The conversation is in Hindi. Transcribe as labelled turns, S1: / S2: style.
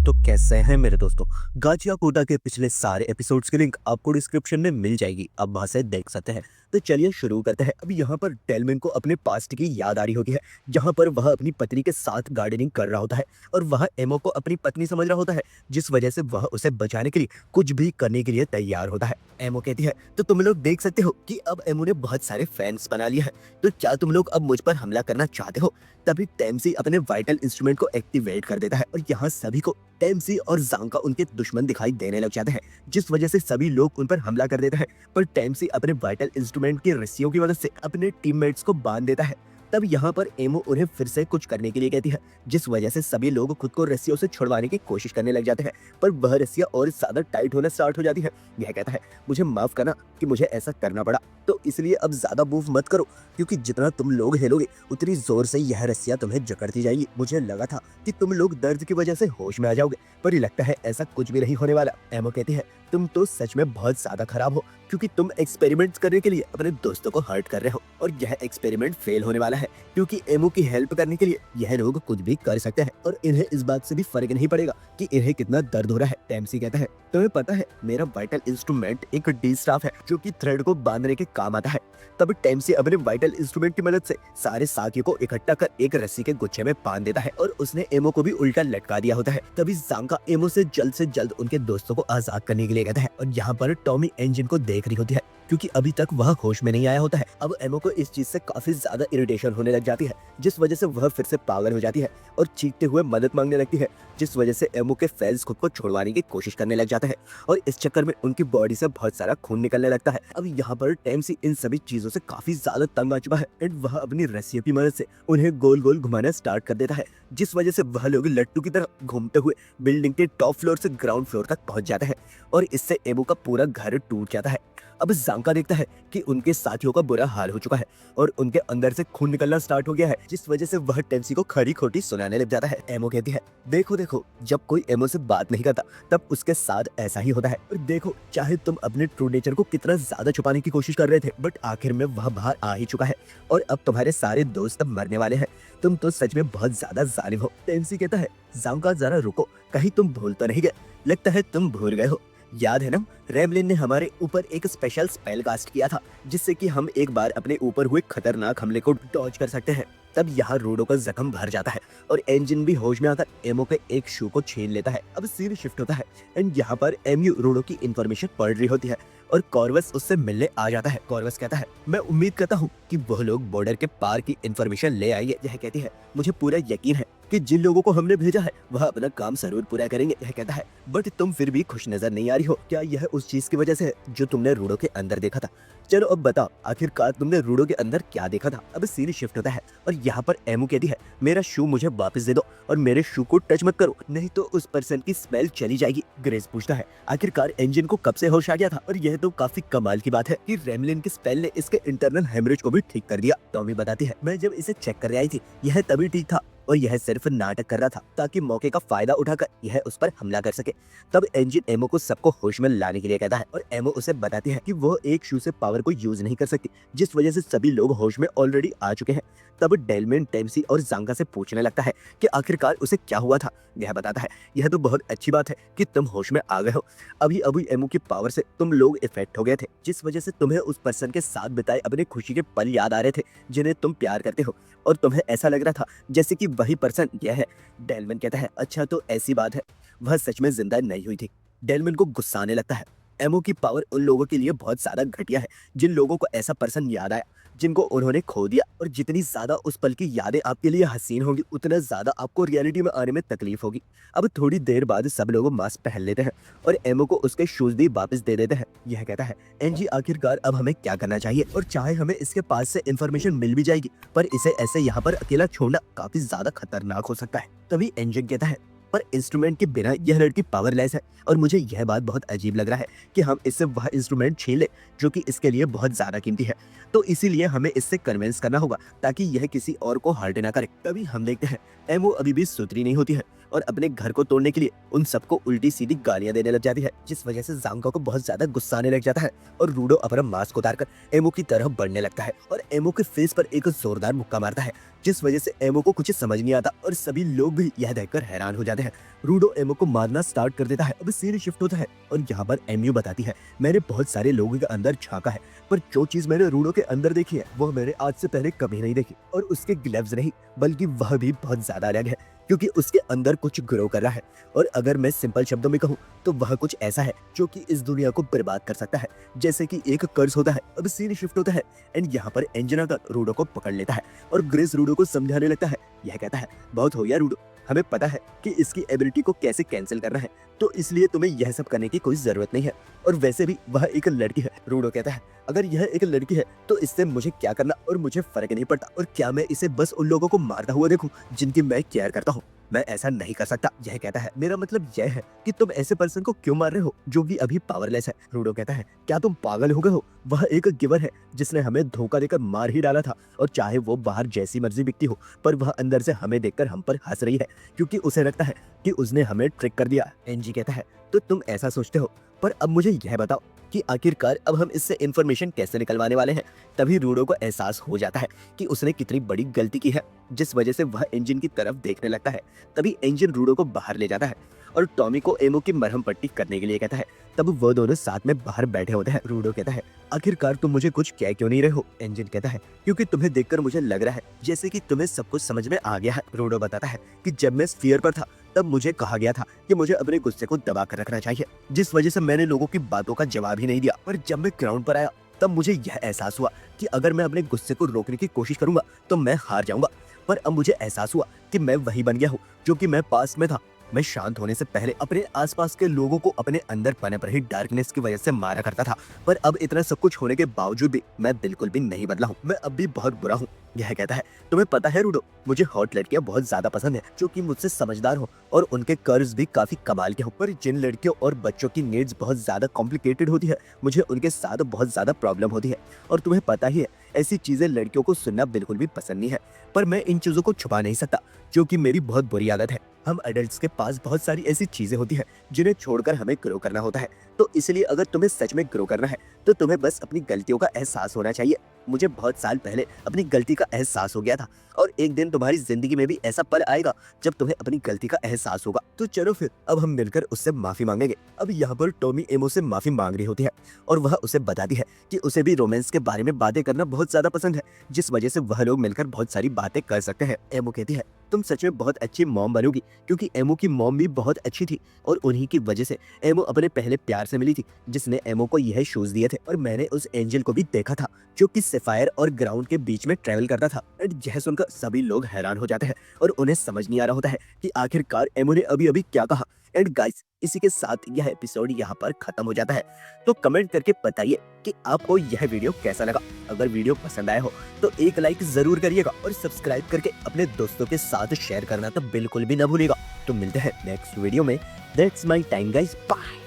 S1: तो कैसे हैं मेरे दोस्तों। गाजिया कोटा के पिछले सारे एपिसोड्स की लिंक आपको डिस्क्रिप्शन में मिल जाएगी, आप वहां से देख सकते हैं। तो चलिए शुरू करते हैं। अब यहाँ पर डेलमिन को अपने पास्ट की याद आ रही होती है, जहाँ पर वह अपनी पत्नी के साथ गार्डनिंग कर रहा होता है और वह एमो को अपनी पत्नी समझ रहा होता है, जिस वजह से वह उसे बचाने के लिए कुछ भी करने के लिए तैयार होता है। एमो कहती है, तो तुम लोग देख सकते हो कि अब एमो ने बहुत सारे फैंस बना लिए हैं, तो क्या तुम लोग अब मुझ पर हमला करना चाहते हो? तभी टेम्सी अपने वाइटल इंस्ट्रूमेंट को एक्टिवेट कर देता है और यहाँ सभी को टेम्सी और ज़ांगा उनके दुश्मन दिखाई देने लग जाते हैं, जिस वजह से सभी लोग उन पर हमला कर देते हैं। पर टेम्सी अपने वाइटल इंस्ट्रूमेंट की रस्सियों की मदद से अपने टीममेट्स को बांध देता है। तब यहाँ पर एमो उन्हें फिर से कुछ करने के लिए कहती है, जिस वजह से सभी लोग खुद को रस्सियों से छुड़वाने की कोशिश करने लग जाते हैं, पर वह रस्सियाँ और ज्यादा टाइट होना स्टार्ट हो जाती है। यह कहता है, मुझे माफ करना कि मुझे ऐसा करना पड़ा, तो इसलिए अब ज्यादा मूव मत करो, क्योंकि जितना तुम लोग हिलोगे उतनी जोर से यह रस्सियाँ तुम्हें जकड़ती जाएगी। मुझे लगा था कि तुम लोग दर्द की वजह से होश में आ जाओगे, पर ये लगता है ऐसा कुछ भी नहीं होने वाला। एमो कहती है, तुम तो सच में बहुत ज्यादा खराब हो, क्योंकि तुम एक्सपेरिमेंट्स करने के लिए अपने दोस्तों को हर्ट कर रहे हो और यह एक्सपेरिमेंट फेल होने वाला है, क्योंकि एमो की हेल्प करने के लिए यह लोग कुछ भी कर सकते हैं और इन्हें इस बात से भी फर्क नहीं पड़ेगा कि इन्हें कितना दर्द हो रहा है। टेम्सी कहता है, तुम्हें पता है मेरा वाइटल इंस्ट्रूमेंट एक डी स्टाफ है जो कि थ्रेड को बांधने के काम आता है। तब टेम्सी अपने वाइटल इंस्ट्रूमेंट की मदद से सारे साथियों को इकट्ठा कर एक रस्सी के गुच्छे में बांध देता है और उसने एमो को भी उल्टा लटका दिया होता है। तभी ज़ांगा एमो से जल्द उनके दोस्तों को आजाद करने के लिए कहता है और यहाँ पर टॉमी एंजिन को देख रही होती है, क्योंकि अभी तक वह होश में नहीं आया होता है। अब एमो को इस चीज से काफी ज्यादा इरिटेशन होने लग जाती है, जिस वजह से वह फिर से पागल हो जाती है और चीखते हुए मदद मांगने लगती है, जिस वजह से एमो के फैंस खुद को छुड़वाने की कोशिश करने लग जाते हैं और इस चक्कर में उनकी बॉडी से बहुत सारा खून निकलने लगता है। अब यहाँ पर टेम्सी इन सभी चीजों से काफी ज्यादा तंग आ चुका है एंड वह अपनी रस्सियों की मदद से उन्हें गोल गोल घुमाना स्टार्ट कर देता है, जिस वजह से वह लोग लट्टू की तरह घूमते हुए बिल्डिंग के टॉप फ्लोर से ग्राउंड फ्लोर तक पहुंच जाता है और इससे एमो का पूरा घर टूट जाता है। अब ज़ांगा देखता है कि उनके साथियों का बुरा हाल हो चुका है और उनके अंदर से खून निकलना स्टार्ट हो गया है, जिस वजह से वह टेम्सी को खरी खोटी सुनाने लग जाता है। एमो कहती है, देखो देखो, जब कोई एमो से बात नहीं करता तब उसके साथ ऐसा ही होता है, और देखो चाहे तुम अपने ट्रू नेचर को कितना ज्यादा छुपाने की कोशिश कर रहे थे, बट आखिर में वह बाहर आ ही चुका है और अब तुम्हारे सारे दोस्त अब मरने वाले हैं। तुम तो सच में बहुत ज्यादा जालिम हो। टेम्सी कहता है, ज़ांगा जरा रुको, कहीं तुम भूल तो नहीं गए? लगता है तुम भूल गए हो। याद है ना, रेमलिन ने हमारे ऊपर एक स्पेशल स्पेल कास्ट किया था, जिससे कि हम एक बार अपने ऊपर हुए खतरनाक हमले को डॉज कर सकते हैं। तब यहाँ रोडो का जख्म भर जाता है और इंजन भी होश में आकर एमो के एक शू को छीन लेता है। अब सीन शिफ्ट होता है एंड यहाँ पर एमयू रोडो की इंफॉर्मेशन पढ़ रही होती है और कॉर्वस उससे मिलने आ जाता है। कॉर्वस कहता है, मैं उम्मीद करता हूँ कि वह लोग बॉर्डर के पार की इंफॉर्मेशन ले आएंगे। यह कहती है, मुझे पूरा यकीन है कि जिन लोगों को हमने भेजा है वह अपना काम जरूर पूरा करेंगे। यह कहता है, बट तुम फिर भी खुश नजर नहीं आ रही हो, क्या यह उस चीज की वजह से है जो तुमने रूडो के अंदर देखा था? चलो अब बताओ, आखिरकार तुमने रूडो के अंदर क्या देखा था? अब सीन शिफ्ट होता है और यहाँ पर एमो कहती है, मेरा शू मुझे वापस दे दो और मेरे शू को टच मत करो, नहीं तो उस पर्सन की स्मेल चली जाएगी। ग्रेस पूछता है, आखिरकार इंजन को कब से होश आ गया था? और यह तो काफी कमाल की बात है कि रेमलिन की स्पेल ने इसके इंटरनल हेमरेज को भी ठीक कर दिया। टॉमी बताती है, मैं जब इसे चेक कर आई थी यह तभी ठीक था और यह सिर्फ नाटक कर रहा था ताकि मौके का फायदा उठाकर यह उस पर हमला कर सके। तब इंजन एमो को सबको होश में लाने के लिए कहता है और एमो उसे बताती है कि वो एक शू से पावर को यूज नहीं कर सकती, जिस वजह से सभी लोग होश में ऑलरेडी आ चुके हैं। तब डेलमेन टेम्सी और ज़ांगा से पूछने लगता है कि आखिरकार उसे क्या हुआ था। यह बताता है, यह तो बहुत अच्छी बात है कि तुम होश में आ गए हो, अभी अभी एमो की पावर से तुम लोग इफेक्ट हो गए थे, जिस वजह से तुम्हें उस पर्सन के साथ बिताए अपने खुशी के पल याद आ रहे थे जिन्हें तुम प्यार करते हो, और तुम्हें ऐसा लग रहा था जैसे कि वही पर्सन यह है। डेलमन कहता है, अच्छा तो ऐसी बात है, वह सच में जिंदा नहीं हुई थी। डेलमन को गुस्सा आने लगता है, एमो की पावर उन लोगों के लिए बहुत ज्यादा घटिया है जिन लोगों को ऐसा पर्सन याद आया जिनको उन्होंने खो दिया, और जितनी ज्यादा उस पल की यादें आपके लिए हसीन होंगी उतना ज्यादा आपको रियलिटी में आने में तकलीफ होगी। अब थोड़ी देर बाद सब लोग मास्क पहन लेते हैं और एमो को उसके शूज भी वापस दे देते हैं। यह कहता है, एनजी आखिरकार अब हमें क्या करना चाहिए? और चाहे हमें इसके पास से इंफॉर्मेशन मिल भी जाएगी, पर इसे ऐसे यहाँ पर अकेला छोड़ना काफी ज्यादा खतरनाक हो सकता है। तभी एंजन कहता है, पर इंस्ट्रूमेंट के बिना यह लड़की पावरलेस है और मुझे यह बात बहुत अजीब लग रहा है कि हम इससे वह इंस्ट्रूमेंट छीन ले जो कि इसके लिए बहुत ज्यादा कीमती है, तो इसीलिए हमें इससे कन्विंस करना होगा ताकि यह किसी और को हर्ट ना करे। तभी हम देखते हैं एमो अभी भी सुधरी नहीं होती है और अपने घर को तोड़ने के लिए उन सबको उल्टी सीधी गालियां देने लग जाती है, जिस वजह से जांगो को बहुत ज्यादा गुस्सा आने लग जाता है और रूडो अपना मास्क उतारकर एमो की तरफ बढ़ने लगता है और एमो के फेस पर एक जोरदार मुक्का मारता है, जिस वजह से एमो को कुछ समझ नहीं आता और सभी लोग भी यह देखकर हैरान हो जाते हैं। रूडो एमो को मारना स्टार्ट कर देता है। अब सीन शिफ्ट होता है और यहाँ पर एमयू बताती है, मैंने बहुत सारे लोगों के अंदर झांका है, पर जो चीज मैंने रूडो के अंदर देखी है वो मैंने आज से पहले कभी नहीं देखी। और उसके ग्लव्स नहीं बल्कि वह भी बहुत ज्यादा अलग है, क्योंकि उसके अंदर कुछ ग्रो कर रहा है। और अगर मैं सिंपल शब्दों में कहूँ तो वह कुछ ऐसा है जो कि इस दुनिया को बर्बाद कर सकता है, जैसे कि एक कर्ज होता है। अब सीन शिफ्ट होता है एंड यहाँ पर एंजना का रूडो को पकड़ लेता है और ग्रेस रूडो को समझाने लगता है। यह कहता है, बहुत हो गया रूडो, हमें पता है कि इसकी एबिलिटी को कैसे कैंसिल करना है, तो इसलिए तुम्हें यह सब करने की कोई जरूरत नहीं है। और वैसे भी वह एक लड़की है। रूडो कहता है, अगर यह एक लड़की है तो इससे मुझे क्या करना और मुझे फर्क नहीं पड़ता, और क्या मैं इसे बस उन लोगों को मारता हुआ देखूं जिनकी मैं केयर करता हूँ? मैं ऐसा नहीं कर सकता। यह कहता है, मेरा मतलब यह है कि तुम ऐसे पर्सन को क्यों मार रहे हो जो कि अभी पावरलेस है। रूडो कहता है, क्या तुम पागल हो गए हो? वह एक गिवर है जिसने हमें धोखा देकर मार ही डाला था, और चाहे वो बाहर जैसी मर्जी बिकती हो, पर वह अंदर से हमें देखकर हम पर हंस रही है क्योंकि उसे लगता है कि उसने हमें ट्रिक कर दिया। एनजी कहता है, तो तुम ऐसा सोचते हो, पर अब मुझे यह बताओ कि आखिरकार अब हम इससे इंफॉर्मेशन कैसे निकलवाने वाले हैं। तभी रूडो को एहसास हो जाता है कि उसने कितनी बड़ी गलती की है, जिस वजह से वह इंजन की तरफ देखने लगता है। तभी इंजन रूडो को बाहर ले जाता है और टॉमी को एमो की मरहम पट्टी करने के लिए कहता है। तब वो दोनों साथ में बाहर बैठे होते हैं। रूडो कहता है, आखिरकार तुम मुझे कुछ कह क्यों नहीं रहे हो? इंजन कहता है, क्योंकि तुम्हें देखकर मुझे लग रहा है जैसे कि तुम्हें सब कुछ समझ में आ गया है। रूडो बताता है कि जब मैं स्फीयर पर था तब मुझे कहा गया था कि मुझे अपने गुस्से को दबा कर रखना चाहिए, जिस वजह से मैंने लोगों की बातों का जवाब ही नहीं दिया। पर जब मैं ग्राउंड पर आया तब मुझे यह एहसास हुआ कि अगर मैं अपने गुस्से को रोकने की कोशिश करूंगा तो मैं हार जाऊंगा। पर अब मुझे एहसास हुआ कि मैं वही बन गया हूँ जो कि मैं पास में था। मैं शांत होने से पहले अपने आसपास के लोगों को अपने अंदर पनप रही डार्कनेस की वजह से मारा करता था, पर अब इतना सब कुछ होने के बावजूद भी मैं बिल्कुल भी नहीं बदला हूँ। मैं अब भी बहुत बुरा हूँ। यह कहता है, तुम्हें पता है रूडो, मुझे हॉट लड़कियां बहुत ज्यादा पसंद है जो कि मुझसे समझदार हो और उनके कर्ज भी काफी कमाल के हो, पर जिन लड़कियों और बच्चों की नीड्स बहुत ज्यादा कॉम्प्लिकेटेड होती है मुझे उनके साथ बहुत ज्यादा प्रॉब्लम होती है। और तुम्हें पता ही है ऐसी चीजें लड़कियों को सुनना बिल्कुल भी पसंद नहीं है, पर मैं इन चीजों को छुपा नहीं सकता जो कि मेरी बहुत बुरी आदत है। हम एडल्ट्स के पास बहुत सारी ऐसी चीजें होती हैं जिन्हें छोड़कर हमें ग्रो करना होता है। तो इसलिए अगर तुम्हें सच में ग्रो करना है तो तुम्हें बस अपनी गलतियों का एहसास होना चाहिए। मुझे बहुत साल पहले अपनी गलती का एहसास हो गया था, और एक दिन तुम्हारी जिंदगी में भी ऐसा पल आएगा जब तुम्हें अपनी गलती का एहसास होगा। तो चलो फिर अब हम मिलकर उससे माफी मांगेंगे। अब यहाँ पर टॉमी एमो से माफी मांग रही होती है और वह उसे बताती है कि उसे भी रोमांस के बारे में बातें करना बहुत ज्यादा पसंद है, जिस वजह से वह लोग मिलकर बहुत सारी बातें कर सकते हैं। एमो कहती है, तुम सच में बहुत अच्छी मॉम बनोगी, क्योंकि एमो की मॉम भी बहुत अच्छी थी और उन्हीं की वजह से एमो अपने पहले प्यार से मिली थी, जिसने एमो को यह शूज दिए थे। और मैंने उस एंजल को भी देखा था जो कि सफायर और ग्राउंड के बीच में ट्रेवल करता था। एंड यह सुनकर सभी लोग हैरान हो जाते हैं और उन्हें समझ नहीं आ रहा होता है कि आखिरकार एमो ने अभी अभी क्या कहा। एंड गाइस, इसी के साथ यह एपिसोड यहाँ पर खत्म हो जाता है। तो कमेंट करके बताइए कि आपको यह वीडियो कैसा लगा। अगर वीडियो पसंद आया हो तो एक लाइक जरूर करिएगा और सब्सक्राइब करके अपने दोस्तों के साथ शेयर करना तो बिल्कुल भी ना भूलिएगा। तो मिलते हैं नेक्स्ट वीडियो में। That's my time guys, bye.